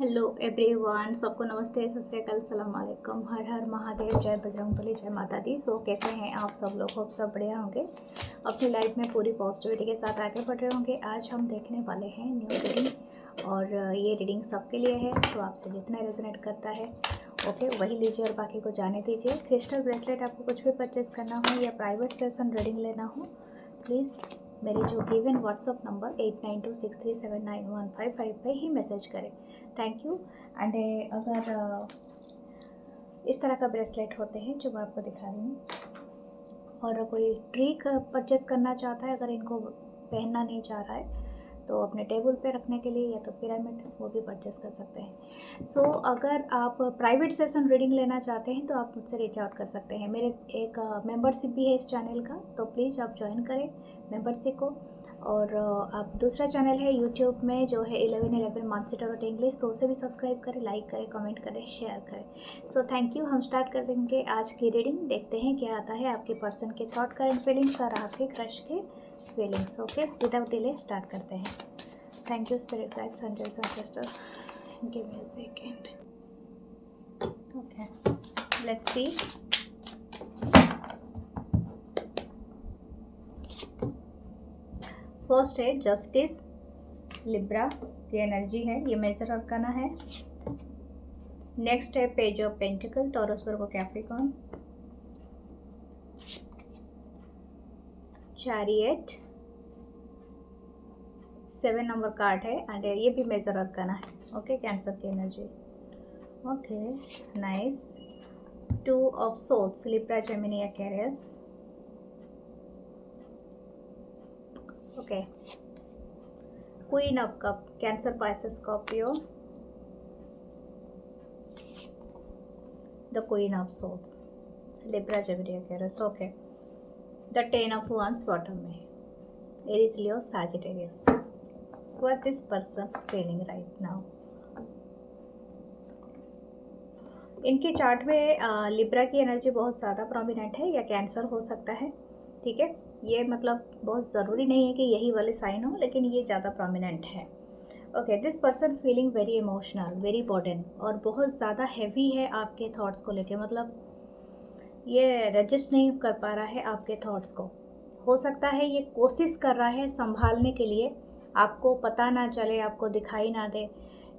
Hello everyone, सबको नमस्ते, सत श्री अकाल, सलाम वालेकुम, हर हर महादेव, जय बजरंगबली, जय माता दी। सो कैसे हैं आप सब लोग? होप सब बढ़िया होंगे, अपनी लाइफ में पूरी पॉजिटिविटी के साथ आगे बढ़ रहे होंगे। आज हम देखने वाले हैं न्यू रीडिंग और ये रीडिंग सबके लिए है। सो आपसे जितना रेजोनेट करता है ओके वही लीजिए और बाकी को जाने दीजिए। क्रिस्टल ब्रेसलेट आपको कुछ भी परचेस करना हो या प्राइवेट सेशन रीडिंग लेना हो, प्लीज़ मेरे जो गिवन व्हाट्सअप नंबर 8926379155 पे ही मैसेज करें। Thank you. एंड अगर इस तरह का ब्रेसलेट होते हैं जो मैं आपको दिखा रही हूँ, और कोई ट्री परचेस करना चाहता है, अगर इनको पहनना नहीं चाह रहा है तो अपने टेबल पे रखने के लिए या तो पिरामिड वो भी परचेस कर सकते हैं। सो अगर आप प्राइवेट सेशन रीडिंग लेना चाहते हैं तो आप मुझसे रीच आउट कर सकते हैं। मेरे एक मेंबरशिप भी है इस चैनल का, तो प्लीज़ आप ज्वाइन करें मेंबरशिप को। और आप दूसरा चैनल है यूट्यूब में जो है 1111 मानसी टैरोट इंग्लिश, तो उसे भी सब्सक्राइब करें, लाइक करें, कमेंट करें, शेयर करें। So thank you. हम स्टार्ट कर देंगे आज की रीडिंग। देखते हैं क्या आता है आपके पर्सन के थॉट, करंट फीलिंग्स और आपके क्रश के feelings. Okay, without delay start करते हैं। Thank you spirit guides, angels and sister, give me a second. Okay, let's see. First है जस्टिस, लिब्रा की एनर्जी है, ये मेजर अरकाना है। नेक्स्ट है page of pentacle, Taurus Virgo Capricorn. Chariot 7 number card है and ये भी major arcana है। ओके, कैंसर की energy. Okay, nice. 2 of swords, Libra, Gemini, Aquarius. Okay, queen of cup, Cancer, Pisces, Scorpio. The queen of swords, Libra, Gemini, Aquarius. Okay, the 10 of wands bottom में, Aries, Leo, Sagittarius. What this person's feeling right now? इनके chart में Libra की energy बहुत ज़्यादा prominent है, या cancer हो सकता है। ठीक है, ये मतलब बहुत ज़रूरी नहीं है कि यही वाले साइन हो, लेकिन ये ज़्यादा प्रोमिनेंट है। Okay, this person feeling very emotional, very burden, और बहुत ज़्यादा हैवी है आपके थॉट्स को लेके। मतलब ये रजिस्ट नहीं कर पा रहा है आपके थॉट्स को। हो सकता है ये कोशिश कर रहा है संभालने के लिए, आपको पता ना चले, आपको दिखाई ना दे,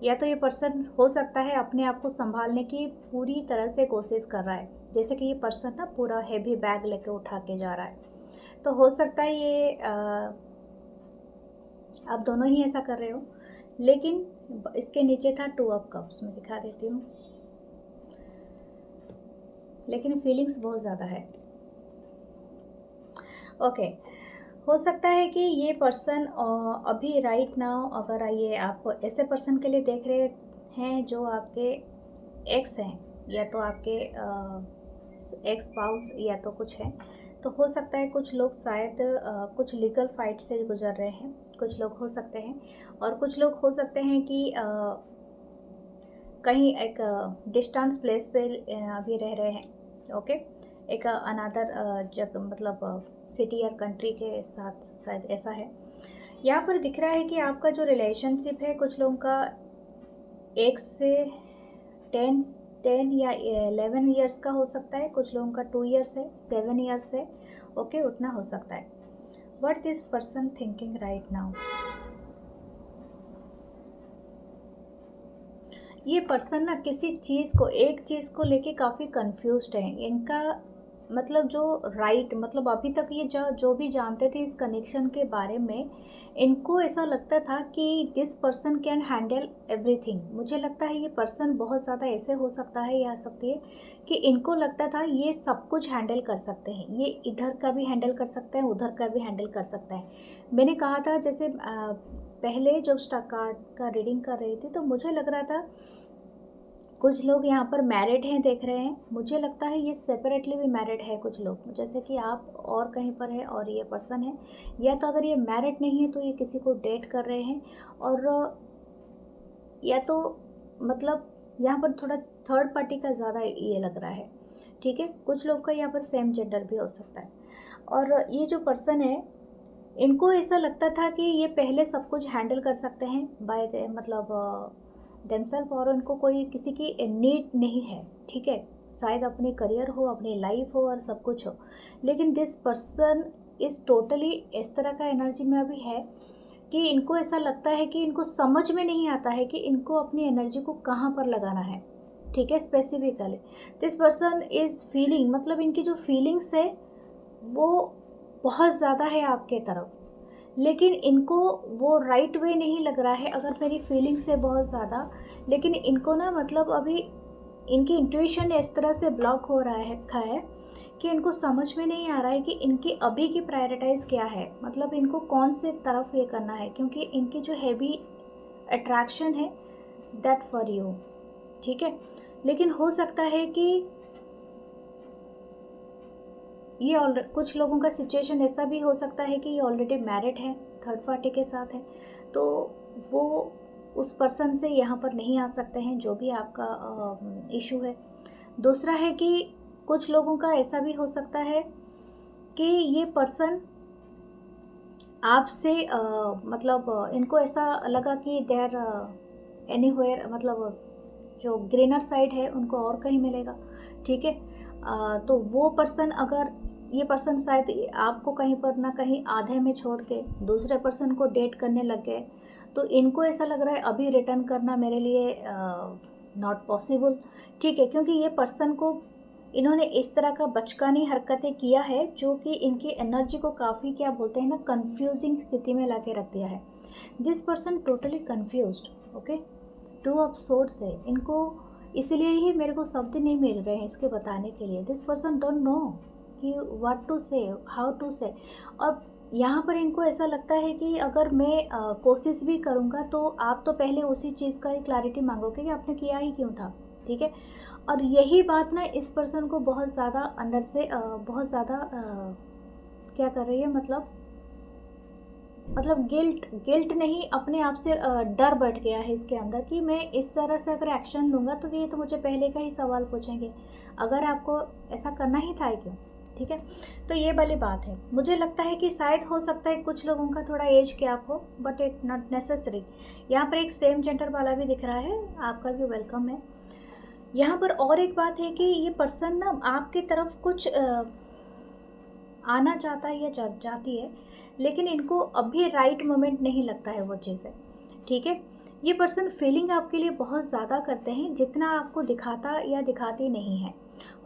या तो ये पर्सन हो सकता है अपने आप को संभालने की पूरी तरह से कोशिश कर रहा है। जैसे कि ये पर्सन ना पूरा हैवी बैग लेके उठा के जा रहा है, तो हो सकता है ये आप दोनों ही ऐसा कर रहे हो। लेकिन इसके नीचे था 2 ऑफ कप्स, मैं दिखा देती हूँ, लेकिन फीलिंग्स बहुत ज़्यादा है। ओके, हो सकता है कि ये पर्सन अभी राइट नाउ, अगर ये आप ऐसे पर्सन के लिए देख रहे हैं जो आपके एक्स हैं, या तो आपके एक्स स्पाउस, या तो कुछ है, तो हो सकता है कुछ लोग शायद कुछ लीगल फाइट से गुजर रहे हैं, कुछ लोग हो सकते हैं, और कुछ लोग हो सकते हैं कि कहीं एक डिस्टेंस प्लेस पे अभी रह रहे हैं। ओके, एक अनदर जगह, मतलब सिटी या कंट्री के साथ शायद ऐसा है। यहाँ पर दिख रहा है कि आपका जो रिलेशनशिप है, कुछ लोगों का 1 से 10 या 11 ईयर्स का हो सकता है, कुछ लोगों का 2 ईयर्स है, 7 ईयर्स है। ओके, उतना हो सकता है। What this person thinking right now? ये पर्सन ना किसी चीज़ को, एक चीज़ को लेके काफ़ी कंफ्यूज्ड है। इनका मतलब जो मतलब अभी तक ये जो भी जानते थे इस कनेक्शन के बारे में, इनको ऐसा लगता था कि this person can handle everything. मुझे लगता है ये पर्सन बहुत ज़्यादा ऐसे हो सकता है या सकती है कि इनको लगता था ये सब कुछ हैंडल कर सकते हैं, ये इधर का भी हैंडल कर सकते हैं, उधर का भी हैंडल कर सकता है। मैंने कहा था जैसे पहले जब स्टार कार्ड का रीडिंग कर रही थी, तो मुझे लग रहा था कुछ लोग यहाँ पर मैरिड हैं, देख रहे हैं। मुझे लगता है ये सेपरेटली भी मैरिड है कुछ लोग, जैसे कि आप और कहीं पर है और ये पर्सन है, या तो अगर ये मैरिड नहीं है तो ये किसी को डेट कर रहे हैं, और या तो मतलब यहाँ पर थोड़ा थर्ड पार्टी का ज़्यादा ये लग रहा है। ठीक है, कुछ लोग का यहाँ पर सेम जेंडर भी हो सकता है। और ये जो पर्सन है, इनको ऐसा लगता था कि ये पहले सब कुछ हैंडल कर सकते हैं, बाय मतलब देमसेल्फ, और उनको कोई किसी की नीड नहीं है, ठीक है। शायद अपने करियर हो, अपनी लाइफ हो और सब कुछ हो, लेकिन दिस पर्सन इज़ टोटली इस तरह का एनर्जी में अभी है कि इनको ऐसा लगता है कि इनको समझ में नहीं आता है कि इनको अपनी एनर्जी को कहाँ पर लगाना है, ठीक है। Specifically this person is feeling, मतलब इनकी जो फीलिंग्स है वो बहुत ज़्यादा है आपके तरफ, लेकिन इनको वो राइट वे नहीं लग रहा है। अगर मेरी फीलिंग्स है बहुत ज़्यादा, लेकिन इनको ना मतलब अभी इनकी इंट्यूशन इस तरह से ब्लॉक हो रहा है कि इनको समझ में नहीं आ रहा है कि इनकी अभी की प्रायोरिटाइज़ क्या है, मतलब इनको कौन से तरफ ये करना है, क्योंकि इनकी जो हैवी अट्रैक्शन है दैट फॉर यू, ठीक है। लेकिन हो सकता है कि ये कुछ लोगों का सिचुएशन ऐसा भी हो सकता है कि ये ऑलरेडी मैरिड है, थर्ड पार्टी के साथ है, तो वो उस पर्सन से यहाँ पर नहीं आ सकते हैं, जो भी आपका इशू है। दूसरा है कि कुछ लोगों का ऐसा भी हो सकता है कि ये पर्सन आपसे मतलब इनको ऐसा लगा कि देयर एनीवेयर, मतलब जो ग्रीनर साइड है उनको और कहीं मिलेगा, ठीक है। तो वो पर्सन, अगर ये पर्सन शायद आपको कहीं पर ना कहीं आधे में छोड़ के दूसरे पर्सन को डेट करने लग गए, तो इनको ऐसा लग रहा है अभी रिटर्न करना मेरे लिए नॉट पॉसिबल, ठीक है, क्योंकि ये पर्सन को इन्होंने इस तरह का बचकानी हरकतें किया है जो कि इनकी एनर्जी को काफ़ी, क्या बोलते हैं ना, कंफ्यूजिंग स्थिति में ला के रख दिया है। This person totally confused, okay. Two of swords है इनको, इसीलिए ही मेरे को शब्द नहीं मिल रहे हैं इसके बताने के लिए। दिस पर्सन डोंट नो कि व्हाट टू से, हाउ टू से। और यहाँ पर इनको ऐसा लगता है कि अगर मैं कोशिश भी करूँगा तो आप तो पहले उसी चीज़ का ही क्लैरिटी मांगोगे कि आपने किया ही क्यों था, ठीक है। और यही बात ना इस पर्सन को बहुत ज़्यादा अंदर से बहुत ज़्यादा क्या कर रही है, मतलब गिल्ट नहीं, अपने आप से डर बैठ गया है इसके अंदर कि मैं इस तरह से अगर एक्शन लूँगा तो ये तो मुझे पहले का ही सवाल पूछेंगे, अगर आपको ऐसा करना ही था क्यों, ठीक है। तो ये वाली बात है। मुझे लगता है कि शायद हो सकता है कुछ लोगों का थोड़ा एज गैप हो, बट इट नॉट नेसेसरी। यहाँ पर एक सेम जेंडर वाला भी दिख रहा है, आपका भी वेलकम है। यहाँ पर और एक बात है कि ये पर्सन ना आपकी तरफ कुछ आना चाहता है या जाती है, लेकिन इनको अभी राइट मोमेंट नहीं लगता है वो चीज़ें, ठीक है। ये पर्सन फीलिंग आपके लिए बहुत ज़्यादा करते हैं, जितना आपको दिखाता या दिखाती नहीं है।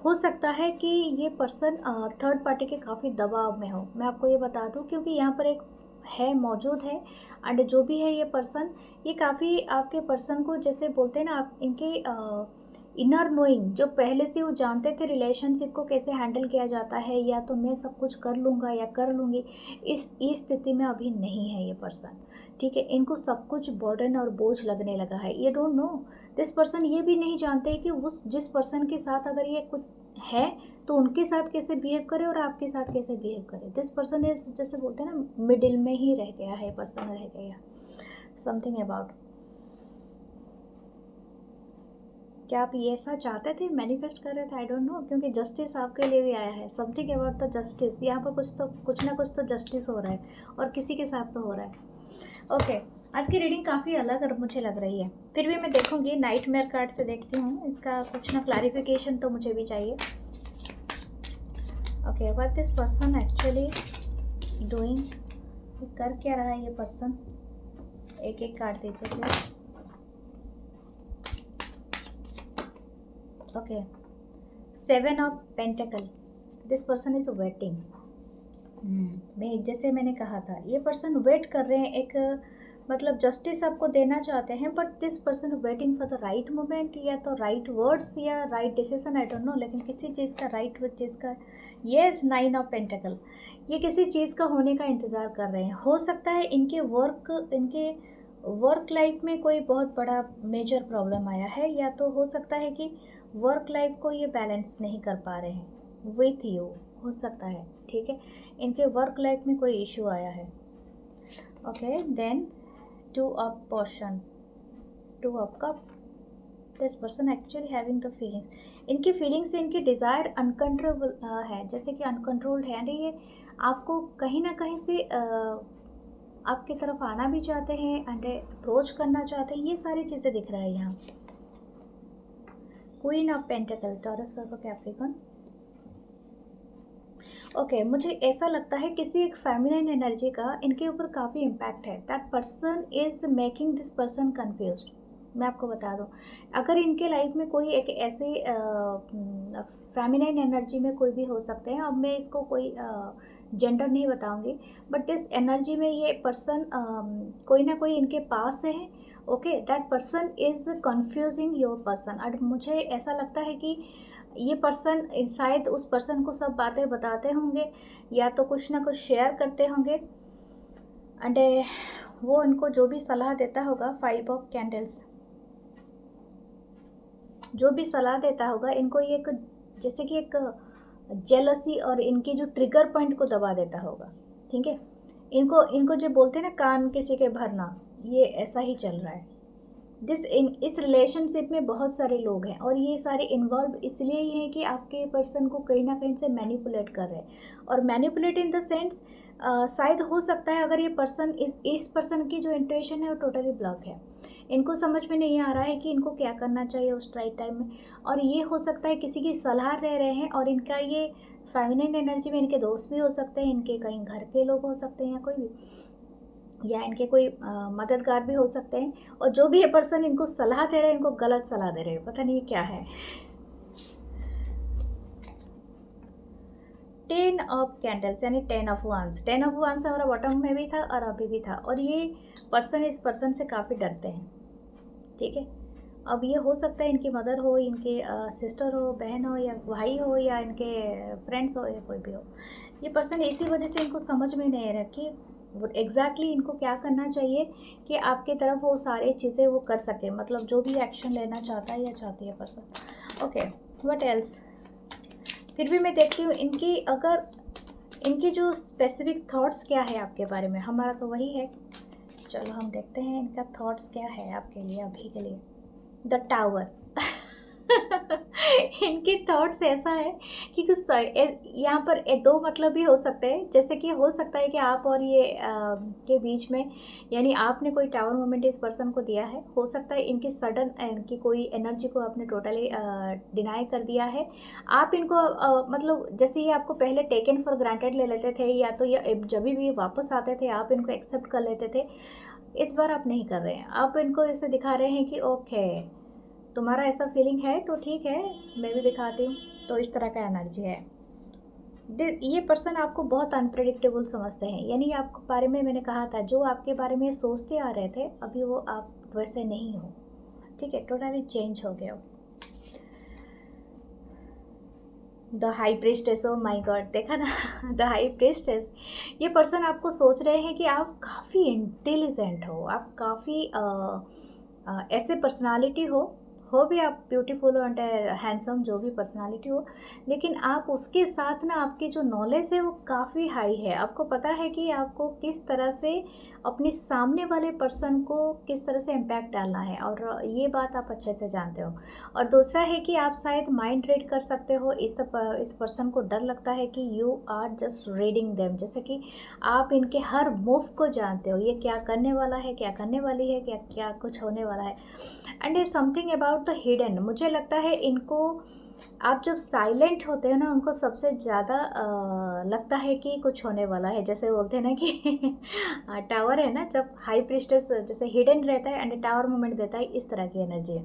हो सकता है कि ये पर्सन थर्ड पार्टी के काफ़ी दबाव में हो, मैं आपको ये बता दूं, क्योंकि यहाँ पर एक है, मौजूद है। एंड जो भी है ये पर्सन, ये काफ़ी आपके पर्सन को, जैसे बोलते हैं ना आप, इनके इनर नोइंग, जो पहले से वो जानते थे रिलेशनशिप को कैसे हैंडल किया जाता है, या तो मैं सब कुछ कर लूँगा या कर लूँगी, इस स्थिति में अभी नहीं है ये पर्सन, ठीक है। इनको सब कुछ बर्डन और बोझ लगने लगा है। ये डोंट नो, दिस पर्सन ये भी नहीं जानते कि उस जिस पर्सन के साथ अगर ये कुछ है तो उनके साथ कैसे बिहेव करे और आपके साथ कैसे बिहेव करे। दिस पर्सन इज, जैसे बोलते हैं ना, मिडिल में ही रह गया है, पर्सन रह गया समथिंग अबाउट। क्या आप ये ऐसा चाहते थे, मैनिफेस्ट कर रहे थे, आई डोंट नो, क्योंकि जस्टिस आपके लिए भी आया है, समथिंग अबाउट द जस्टिस। यहाँ पर कुछ ना कुछ तो जस्टिस हो रहा है, और किसी के साथ तो हो रहा है। ओके, आज की रीडिंग काफ़ी अलग और मुझे लग रही है, फिर भी मैं देखूँगी, नाइटमेयर कार्ड से देखती हूँ, इसका कुछ ना क्लैरिफिकेशन तो मुझे भी चाहिए। Okay, what this person actually doing, कर क्या रहा है ये पर्सन, एक एक कार्ड दीजिए please. Okay, 7 of pentacle, this person is waiting. मैं जैसे मैंने कहा था, ये पर्सन वेट कर रहे हैं, एक मतलब जस्टिस आपको देना चाहते हैं, but this person waiting for the right moment, या तो राइट वर्ड्स या right decision, I don't know, लेकिन किसी चीज़ का राइट चीज़ का, येस, 9 ऑफ पेंटिकल, ये किसी चीज़ का होने का इंतज़ार कर रहे हैं। हो सकता है इनके वर्क लाइफ में कोई बहुत बड़ा मेजर प्रॉब्लम आया है, या तो हो सकता है कि वर्क लाइफ को ये बैलेंस नहीं कर पा रहे हैं विथ यू, हो सकता है, ठीक है, इनके वर्क लाइफ में कोई इशू आया है। Okay, then 2 of portion, 2 of cup, this person actually having the feelings, इनकी फीलिंग्स से इनकी डिज़ायर अनकंट्रोलेबल है, जैसे कि अनकंट्रोल्ड है, ये आपको कहीं ना कहीं से आपकी तरफ आना भी चाहते हैं एंड अप्रोच करना चाहते हैं, ये सारी चीज़ें दिख रहा है यहाँ। Queen of pentacle, Taurus, Virgo, Capricorn. Okay, मुझे ऐसा लगता है किसी एक फेमिनाइन एनर्जी का इनके ऊपर काफ़ी इम्पैक्ट है। That person is making this person confused. मैं आपको बता दूं, अगर इनके लाइफ में कोई एक ऐसे फेमिनाइन एनर्जी में कोई भी हो सकते हैं, अब मैं इसको कोई जेंडर नहीं बताऊंगी, बट दिस एनर्जी में ये पर्सन कोई ना कोई इनके पास है। Okay, that person is confusing your person. और मुझे ऐसा लगता है कि ये पर्सन शायद उस पर्सन को सब बातें बताते होंगे या तो कुछ ना कुछ शेयर करते होंगे एंड वो इनको जो भी सलाह देता होगा, 5 ऑफ कैंडल्स, जो भी सलाह देता होगा इनको ये एक जैसे कि एक जेलसी और इनकी जो ट्रिगर पॉइंट को दबा देता होगा। ठीक है, इनको जो बोलते हैं ना कान किसी के भरना, ये ऐसा ही चल रहा है। इस रिलेशनशिप में बहुत सारे लोग हैं और ये सारे इन्वॉल्व इसलिए ही हैं कि आपके पर्सन को कहीं ना कहीं से मैनिपुलेट कर रहे हैं। और मैनिपुलेट इन द सेंस शायद हो सकता है अगर ये पर्सन इस पर्सन की जो इंट्यूशन है वो टोटली ब्लॉक है, इनको समझ में नहीं आ रहा है कि इनको क्या करना चाहिए उस राइट टाइम में। और ये हो सकता है किसी की सलाह ले रहे हैं और इनका ये फेमिनिन एनर्जी में इनके दोस्त भी हो सकते हैं, इनके कहीं घर के लोग हो सकते हैं या कोई भी, या इनके कोई मददगार भी हो सकते हैं। और जो भी ये पर्सन इनको सलाह दे रहे हैं, इनको गलत सलाह दे रहे हैं, पता नहीं क्या है। 10 ऑफ कैंडल्स यानी 10 ऑफ वंस। 10 ऑफ वंस हमारा बॉटम में भी था और अभी भी था, और ये पर्सन इस पर्सन से काफ़ी डरते हैं। ठीक है, अब ये हो सकता है इनकी मदर हो, इनके सिस्टर हो, बहन हो, या भाई हो, या इनके फ्रेंड्स हो, या कोई भी हो। ये पर्सन इसी वजह से इनको समझ में नहीं आ रहा कि एग्जैक्टली इनको क्या करना चाहिए कि आपके तरफ वो सारी चीज़ें वो कर सके, मतलब जो भी एक्शन लेना चाहता है या चाहती है पर्सन। Okay, what else. फिर भी मैं देखती हूँ इनकी अगर इनकी जो स्पेसिफिक थॉट्स क्या है आपके बारे में, हमारा तो वही है। चलो हम देखते हैं इनका थॉट्स क्या है आपके लिए अभी के लिए। The tower. इनके थॉट्स ऐसा है कि यहाँ पर दो मतलब भी हो सकते हैं। जैसे कि हो सकता है कि आप और ये के बीच में, यानी आपने कोई टावर मोमेंट इस पर्सन को दिया है, हो सकता है इनकी सडन इनकी कोई एनर्जी को आपने टोटली डिनाई कर दिया है। आप इनको मतलब जैसे ये आपको पहले टेकन फॉर ग्रांटेड ले लेते थे, या तो ये जब भी वापस आते थे आप इनको एक्सेप्ट कर लेते थे, इस बार आप नहीं कर रहे हैं। आप इनको ऐसे दिखा रहे हैं कि ओके तुम्हारा ऐसा फीलिंग है तो ठीक है, मैं भी दिखाती हूँ। तो इस तरह का एनर्जी है। ये पर्सन आपको बहुत अनप्रेडिक्टेबल समझते हैं, यानी आपके बारे में मैंने कहा था जो आपके बारे में सोचते आ रहे थे अभी वो आप वैसे नहीं हो। ठीक है, टोटली चेंज हो गए हो। The high priestess, oh my God, देखा ना। द हाई प्रिस्टेस, ये पर्सन आपको सोच रहे हैं कि आप काफ़ी इंटेलिजेंट हो, आप काफ़ी ऐसे पर्सनालिटी हो भी आप ब्यूटीफुल एंड हैंडसम, जो भी पर्सनालिटी हो, लेकिन आप उसके साथ ना आपकी जो नॉलेज है वो काफ़ी हाई है। आपको पता है कि आपको किस तरह से अपने सामने वाले पर्सन को किस तरह से इम्पैक्ट डालना है, और ये बात आप अच्छे से जानते हो। और दूसरा है कि आप शायद माइंड रीड कर सकते हो। इस पर्सन को डर लगता है कि you are just reading them, जैसे कि आप इनके हर मूव को जानते हो, ये क्या करने वाला है, क्या करने वाली है, क्या क्या कुछ होने वाला है। एंड ये समथिंग अबाउट द हिडन, मुझे लगता है इनको आप जब साइलेंट होते हैं ना, उनको सबसे ज़्यादा लगता है कि कुछ होने वाला है। जैसे बोलते हैं ना कि टावर है ना, जब हाई प्रिस्टेस जैसे हिडन रहता है एंड टावर मोमेंट देता है, इस तरह की एनर्जी है।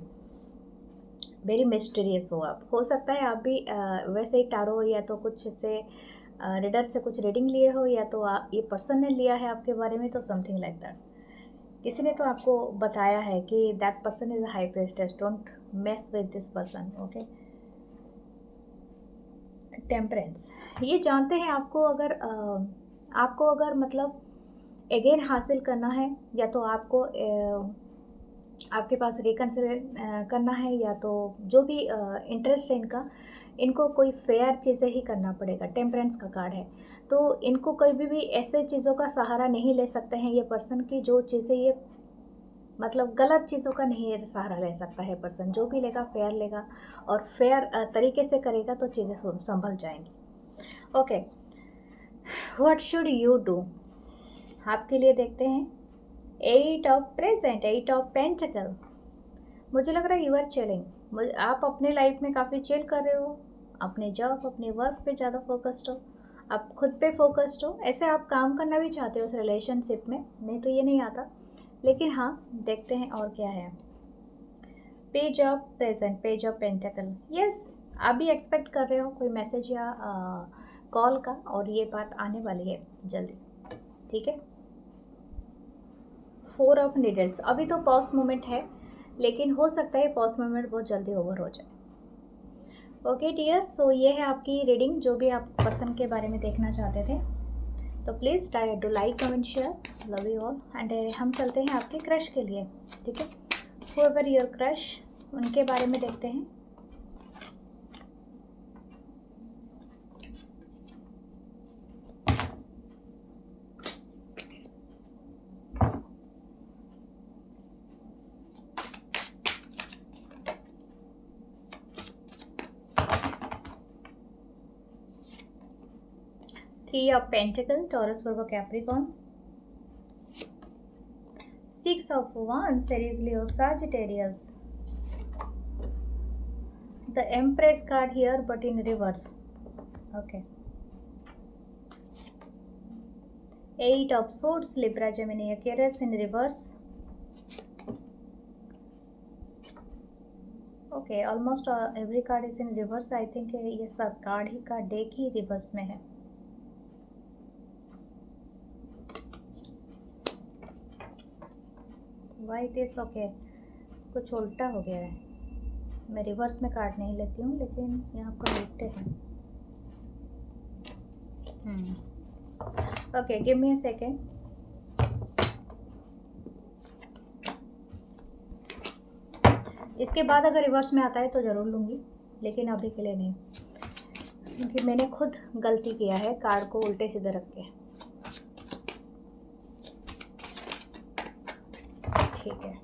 वेरी मिस्टीरियस हो आप, हो सकता है आप भी वैसे ही टारो या तो कुछ से रीडर से कुछ रीडिंग लिए हो, या तो ये पर्सन ने लिया है आपके बारे में, तो समथिंग लाइक दैट। किसी ने तो आपको बताया है कि that person is a high priestess, don't mess with this person. Okay, temperance, ये जानते हैं आपको अगर मतलब अगेन हासिल करना है, या तो आपको आपके पास रिकन्सिल करना है, या तो जो भी इंटरेस्ट है इनको कोई फेयर चीज़ें ही करना पड़ेगा। टेम्परेंस का कार्ड है, तो इनको कभी भी ऐसे चीज़ों का सहारा नहीं ले सकते हैं ये पर्सन की, जो चीज़ें ये मतलब गलत चीज़ों का नहीं सहारा ले सकता है पर्सन। जो भी लेगा फेयर लेगा, और फेयर तरीके से करेगा तो चीज़ें संभल जाएंगी। Okay, what should you do. आपके लिए देखते हैं 8 ऑफ प्रेजेंट, 8 ऑफ पेंटिकल। मुझे लग रहा है यू आर चिलिंग, आप अपने लाइफ में काफ़ी चिल कर रहे हो, अपने जॉब अपने वर्क पे ज़्यादा फोकस्ड हो, आप खुद पे फोकस्ड हो। ऐसे आप काम करना भी चाहते हो उस रिलेशनशिप में, नहीं तो ये नहीं आता। लेकिन हाँ, देखते हैं और क्या है। Page of present, page of pentacle. Yes, आप भी एक्सपेक्ट कर रहे हो कोई मैसेज या कॉल का, और ये बात आने वाली है जल्दी, ठीक है। 4 ऑफ नीडल्स, अभी तो पॉज मोमेंट है, लेकिन हो सकता है पॉज मोमेंट बहुत जल्दी ओवर हो जाए। ओके डियर, सो ये है आपकी रीडिंग, जो भी आप पर्सन के बारे में देखना चाहते थे। तो please try to like comment share, love you all. And हम चलते हैं आपके क्रश के लिए, ठीक है। हूएवर योर क्रश, उनके बारे में देखते हैं। Three of Pentacles, Taurus, Virgo, Capricorn. 6 of Wands, Aries, Leo, Sagittarius. The Empress card here, but in reverse. Okay. 8 of Swords, Libra, Gemini, Aquarius in reverse. Okay, almost every card is in reverse. I think ये सब card ही का deck ही reverse में है। Why it is okay? कुछ उल्टा हो गया है। मैं रिवर्स में कार्ड नहीं लेती हूँ, लेकिन यहाँ पर उल्टे हैं। Okay, give me a second. इसके बाद अगर रिवर्स में आता है तो ज़रूर लूँगी, लेकिन अभी के लिए नहीं, क्योंकि मैंने खुद गलती किया है कार्ड को उल्टे सीधे रख के। ठीक है,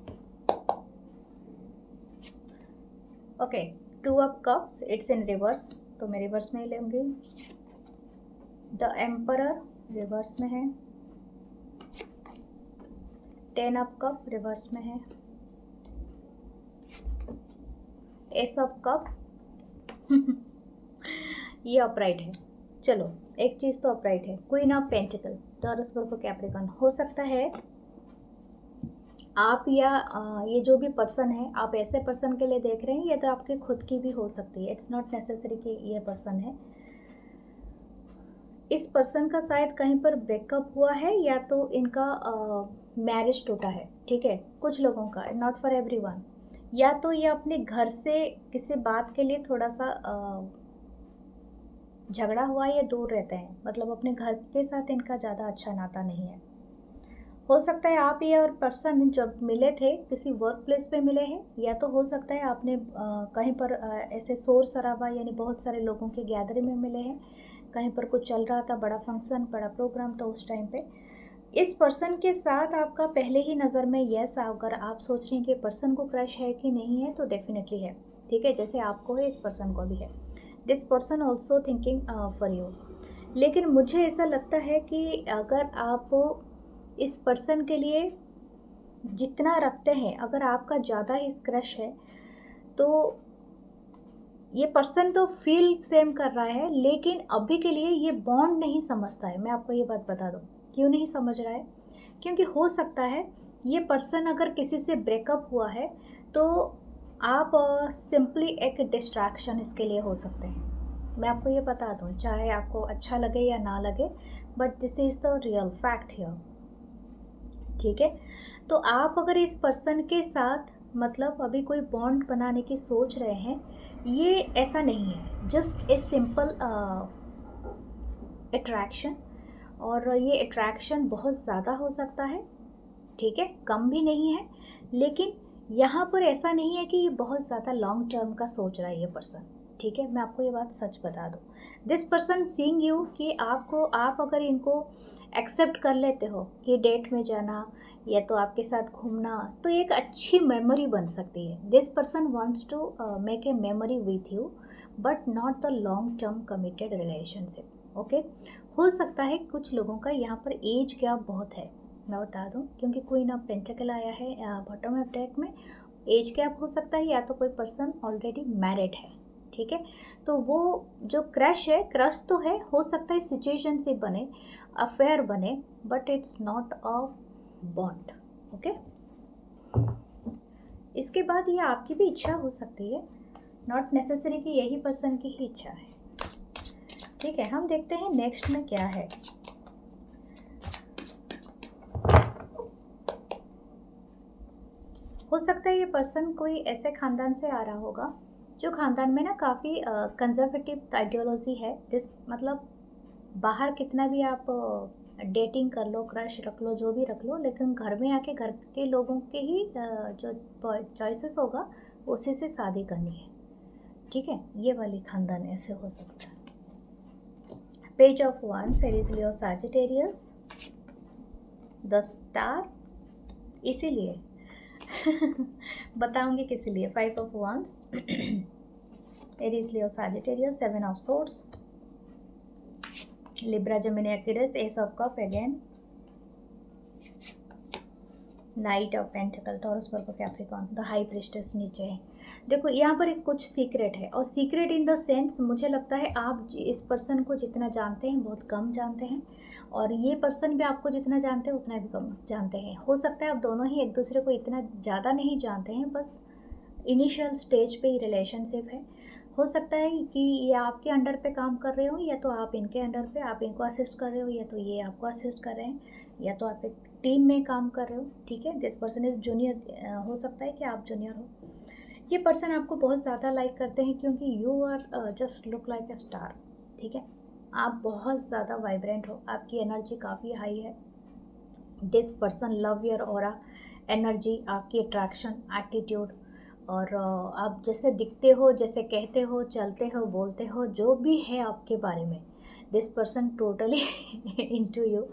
okay. 2 of cups, it's in reverse, तो मैं रिवर्स में ही लूँगी। द एम्परर रिवर्स में है। 10 ऑफ कप रिवर्स में है। एस ऑफ कप ये अपराइट है। चलो, एक चीज़ तो अपराइट है। Queen of pentacle, Taurus, Virgo, Capricorn. हो सकता है आप या ये जो भी पर्सन है, आप ऐसे पर्सन के लिए देख रहे हैं, या तो आपके खुद की भी हो सकती है। इट्स नॉट नेसेसरी कि ये पर्सन है। इस पर्सन का शायद कहीं पर ब्रेकअप हुआ है, या तो इनका मैरिज टूटा है, ठीक है, कुछ लोगों का, नॉट फॉर एवरीवन। या तो ये अपने घर से किसी बात के लिए थोड़ा सा झगड़ा हुआ, या दूर रहते हैं, मतलब अपने घर के साथ इनका ज़्यादा अच्छा नाता नहीं है। हो सकता है आप ये और पर्सन जब मिले थे किसी वर्क प्लेस पे मिले हैं, या तो हो सकता है आपने कहीं पर ऐसे शोर शराबा, यानी बहुत सारे लोगों के गैदरिंग में मिले हैं, कहीं पर कुछ चल रहा था, बड़ा फंक्शन, बड़ा प्रोग्राम, तो उस टाइम पे इस पर्सन के साथ आपका पहले ही नज़र में यस, अगर आप सोच रहे हैं कि पर्सन को क्रश है कि नहीं है, तो डेफिनेटली है, ठीक है। जैसे आपको है, इस पर्सन को भी है। This person also thinking for you. लेकिन मुझे ऐसा लगता है कि अगर आप इस पर्सन के लिए जितना रखते हैं, अगर आपका ज़्यादा ही क्रश है, तो ये पर्सन तो फील सेम कर रहा है, लेकिन अभी के लिए ये बॉन्ड नहीं समझता है। मैं आपको ये बात बता दूँ क्यों नहीं समझ रहा है। क्योंकि हो सकता है ये पर्सन अगर किसी से ब्रेकअप हुआ है, तो आप सिंपली एक डिस्ट्रैक्शन इसके लिए हो सकते हैं। मैं आपको ये बता दूँ, चाहे आपको अच्छा लगे या ना लगे, but this is the real fact here, ठीक है। तो आप अगर इस पर्सन के साथ मतलब अभी कोई बॉन्ड बनाने की सोच रहे हैं, ये ऐसा नहीं है, जस्ट ए सिंपल अट्रैक्शन। और ये अट्रैक्शन बहुत ज़्यादा हो सकता है, ठीक है, कम भी नहीं है। लेकिन यहाँ पर ऐसा नहीं है कि ये बहुत ज़्यादा लॉन्ग टर्म का सोच रहा है ये पर्सन, ठीक है। मैं आपको ये बात सच बता दूँ, दिस पर्सन सीइंग यू, कि आपको, आप अगर इनको एक्सेप्ट कर लेते हो कि डेट में जाना या तो आपके साथ घूमना, तो एक अच्छी मेमोरी बन सकती है। This person wants to make a memory with you, but not the long term committed relationship, okay. हो सकता है कुछ लोगों का यहाँ पर एज गैप बहुत है, मैं बता दूँ, क्योंकि क्वीन ऑफ पेंटिकल आया है बॉटम ऑफ डेक में। एज गैप हो सकता है, या तो कोई पर्सन ऑलरेडी मैरिड है, ठीक है। तो वो जो क्रश है, क्रश तो है, हो सकता है सिचुएशन से बने, अफेयर बने, but it's not a bond, okay. इसके बाद ये आपकी भी इच्छा हो सकती है, नॉट नेसेसरी कि यही पर्सन की ही इच्छा है, ठीक है। हम देखते हैं नेक्स्ट में क्या है। हो सकता है ये पर्सन कोई ऐसे ख़ानदान से आ रहा होगा जो ख़ानदान में ना काफ़ी कंजर्वेटिव आइडियोलॉजी है, जिस मतलब बाहर कितना भी आप डेटिंग कर लो, क्रश रख लो, जो भी रख लो, लेकिन घर में आके घर के लोगों के ही जो चॉइसेस होगा उसी से शादी करनी है, ठीक है। ये वाली ख़ानदान ऐसे हो सकता है। Page of wands, Aries, Leo, Sagittarius, the star, इसीलिए बताऊंगी किस लिए। 5 of wands, Aries, Leo, Sagittarius, 7 of swords, Libra, Gemini, Aquarius, S of cup again, night of pentacle, Taurus, Virgo, Capricorn, the high priestess नीचे है। देखो यहाँ पर एक कुछ सीक्रेट है, और सीक्रेट इन द सेंस मुझे लगता है आप इस पर्सन को जितना जानते हैं बहुत कम जानते हैं, और ये पर्सन भी आपको जितना जानते हैं उतना भी कम जानते हैं। हो सकता है आप दोनों ही एक दूसरे को इतना ज़्यादा नहीं जानते हैं, बस इनिशियल स्टेज पे ही रिलेशनशिप है। हो सकता है कि ये आपके अंडर पे काम कर रहे हो, या तो आप इनके अंडर पे, आप इनको असिस्ट कर रहे हो, या तो ये आपको असिस्ट कर रहे हैं, या तो आप एक टीम में काम कर रहे हो, ठीक है। दिस पर्सन इज़ जूनियर, हो सकता है कि आप जूनियर हो। ये पर्सन आपको बहुत ज़्यादा लाइक करते हैं, क्योंकि you are just look like a star, ठीक है। आप बहुत ज़्यादा वाइब्रेंट हो, आपकी एनर्जी काफ़ी हाई है। This person love your aura, energy, आपकी अट्रैक्शन, एटीट्यूड, और आप जैसे दिखते हो, जैसे कहते हो, चलते हो, बोलते हो, जो भी है आपके बारे में, this person totally into you.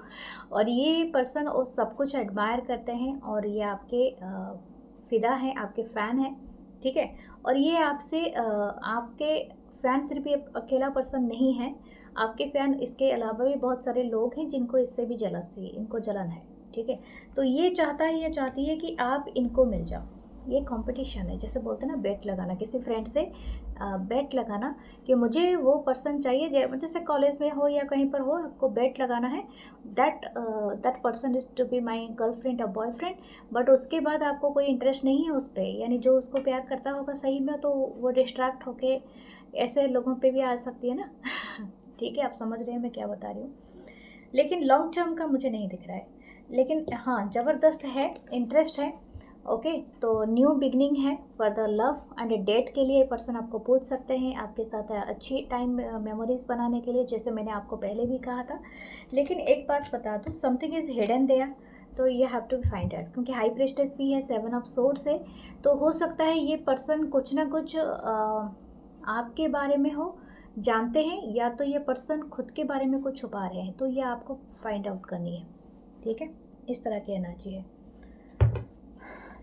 और ये पर्सन वो सब कुछ एडमायर करते हैं, और ये आपके फ़िदा हैं, आपके फ़ैन हैं, ठीक है। और ये आपसे आपके फ़ैन सिर्फ ये अकेला पर्सन नहीं है, आपके फ़ैन इसके अलावा भी बहुत सारे लोग हैं जिनको इससे भी जलसी, इनको जलन है, ठीक है। तो ये चाहता है, ये चाहती है कि आप इनको मिल जाओ। ये कंपटीशन है, जैसे बोलते हैं ना बेट लगाना, किसी फ्रेंड से बेट लगाना कि मुझे वो पर्सन चाहिए, जैसे कॉलेज में हो या कहीं पर हो, आपको बेट लगाना है that person is to be my girlfriend और बॉयफ्रेंड। बट उसके बाद आपको कोई इंटरेस्ट नहीं है उस पर, यानी जो उसको प्यार करता होगा सही में, तो वो डिस्ट्रैक्ट होके ऐसे लोगों पे भी आ सकती है ना ठीक है, आप समझ रहे हैं मैं क्या बता रही हूँ। लेकिन लॉन्ग टर्म का मुझे नहीं दिख रहा है, लेकिन हाँ ज़बरदस्त है, इंटरेस्ट है, ओके। तो न्यू बिगनिंग है for the love and date के लिए पर्सन आपको पूछ सकते हैं, आपके साथ अच्छी टाइम मेमोरीज बनाने के लिए, जैसे मैंने आपको पहले भी कहा था। लेकिन एक बात बता दूँ, समथिंग इज़ हिडन देयर, तो ये have to be find out, क्योंकि हाई प्रिस्टेस भी है, 7 ऑफ सोर्ड्स है। तो हो सकता है ये पर्सन कुछ ना कुछ आपके बारे में हो, जानते हैं, या तो ये पर्सन खुद के बारे में कुछ छुपा रहे हैं, तो ये आपको फाइंड आउट करनी है, ठीक है। इस तरह की एनर्जी है।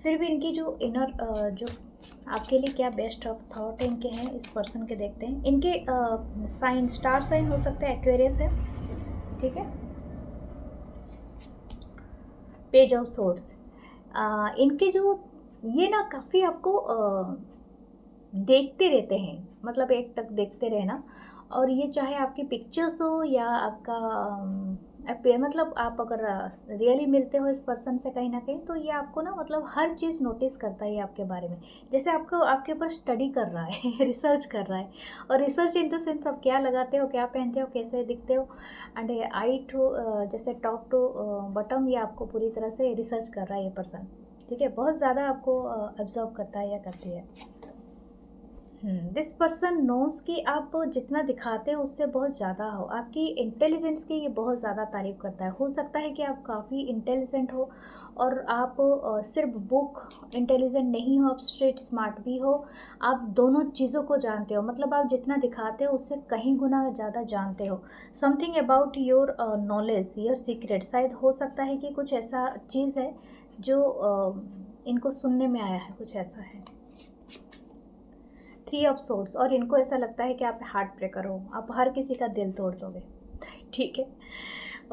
फिर भी इनकी जो इनर जो आपके लिए क्या बेस्ट ऑफ थॉट इनके हैं, इस पर्सन के देखते हैं। इनके साइन, स्टार साइन हो सकता है एक्वेरियस है, ठीक है। पेज ऑफ सोर्ड्स, इनके जो ये ना काफ़ी आपको देखते रहते हैं, मतलब एक टक देखते रहना। और ये चाहे आपकी पिक्चर्स हो या आपका मतलब आप अगर रियली मिलते हो इस पर्सन से कहीं ना कहीं, तो ये आपको ना मतलब हर चीज़ नोटिस करता है आपके बारे में, जैसे आपको आपके ऊपर स्टडी कर रहा है रिसर्च कर रहा है। और रिसर्च इन द सेंस आप क्या लगाते हो, क्या पहनते हो, कैसे दिखते हो, एंड आई टू जैसे टॉप टू बॉटम, ये आपको पूरी तरह से रिसर्च कर रहा है ये पर्सन, ठीक है। बहुत ज़्यादा आपको ऑब्जर्व करता है या करती है। दिस पर्सन नोस कि आप जितना दिखाते हो उससे बहुत ज़्यादा हो, आपकी इंटेलिजेंस की ये बहुत ज़्यादा तारीफ़ करता है। हो सकता है कि आप काफ़ी इंटेलिजेंट हो, और आप सिर्फ बुक इंटेलिजेंट नहीं हो, आप स्ट्रीट स्मार्ट भी हो, आप दोनों चीज़ों को जानते हो, मतलब आप जितना दिखाते हो उससे कहीं गुना ज़्यादा जानते हो। Something about your knowledge, your secret, शायद हो सकता है कि कुछ ऐसा चीज़ है जो इनको सुनने में आया है, कुछ ऐसा है। 3 ऑफ सोर्ड्स, और इनको ऐसा लगता है कि आप हार्ट ब्रेकर हो, आप हर किसी का दिल तोड़ दोगे, ठीक है।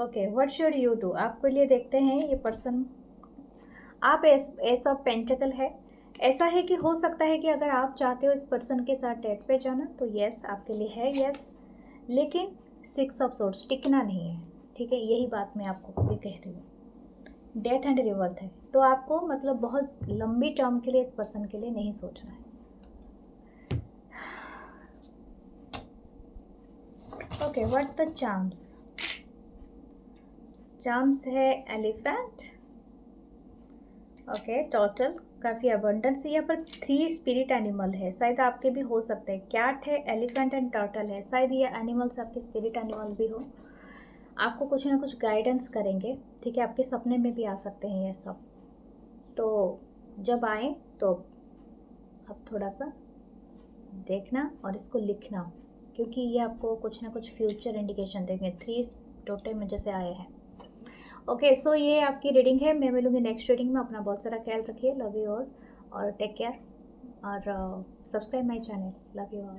Okay, what should you do, आपके लिए देखते हैं ये पर्सन। आप एस ऑफ पेंटिकल है। ऐसा है कि हो सकता है कि अगर आप चाहते हो इस पर्सन के साथ डेट पे जाना तो यस आपके लिए है, यस। लेकिन 6 ऑफ सोर्ड्स टिकना नहीं है, ठीक है, यही बात मैं आपको भी कह रही हूँ। डेथ एंड रिवर्थ है, तो आपको मतलब बहुत लंबी टर्म के लिए इस पर्सन के लिए नहीं सोचना है। Okay, what the charms. Charms है एलिफेंट, ओके, टोटल काफ़ी अबंडेंस है। यहाँ पर 3 स्पिरिट एनिमल है, शायद आपके भी हो सकते हैं। कैट है, एलिफेंट एंड टर्टल है, शायद ये एनिमल्स आपके स्पिरिट एनिमल भी हो। आपको कुछ ना कुछ गाइडेंस करेंगे, ठीक है, आपके सपने में भी आ सकते हैं ये सब। तो जब आए तो आप थोड़ा सा देखना और इसको लिखना, क्योंकि ये आपको कुछ ना कुछ फ्यूचर इंडिकेशन देंगे। 3 टोटे में जैसे आए हैं। ओके, सो ये आपकी रीडिंग है। मैं मिलूँगी नेक्स्ट रीडिंग में। अपना बहुत सारा ख्याल रखिए। लव यू ऑल और टेक केयर और subscribe my channel. Love you all.